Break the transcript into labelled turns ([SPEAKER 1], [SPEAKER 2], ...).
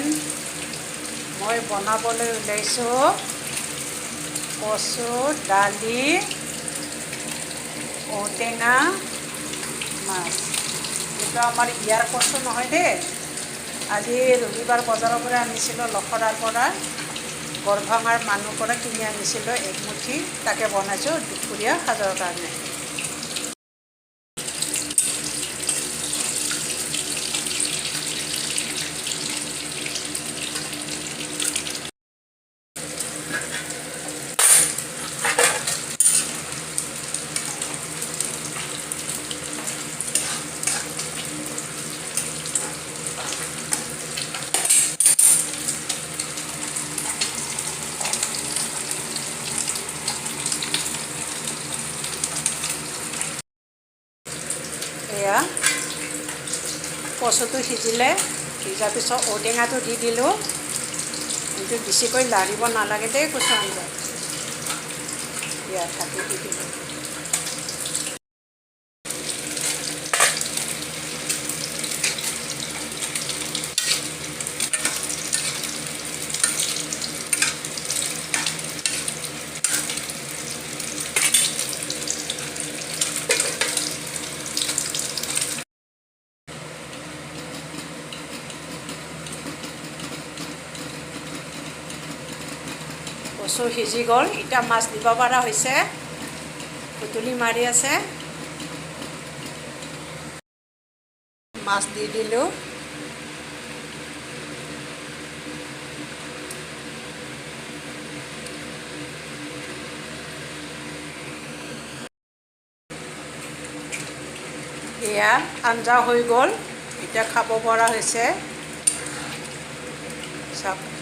[SPEAKER 1] Friend, মই বনাবলৈ ওলাইছোঁ কচু, দালি, ঔটেঙা, মাছ। এইটো আমাৰ ইয়াৰ কচু নহয় দেই। আজি ৰবিবাৰ বজাৰৰ পৰা আনিছিলোঁ, লখৰাৰ পৰা, গড়ভাঙাৰ মানুহৰ পৰা কিনি আনিছিলোঁ একমুঠি। তাকে বনাইছোঁ দুপৰীয়া সাজৰ কাৰণে। এয়া কচুটো সিজিলে, সিজাৰ পিছত ঔটেঙাটো দি দিলোঁ। কিন্তু বেছিকৈ লাৰিব নালাগে দেই কচু আঞ্জা। এয়া ঢাকি দি দিলোঁ। কচু সিজি গ'ল, এতিয়া মাছ দিব পৰা হৈছে। উতলি মাৰি আছে, মাছ দি দিলোঁ। এয়া আঞ্জা হৈ গ'ল, এতিয়া খাব পৰা হৈছে। চাওক।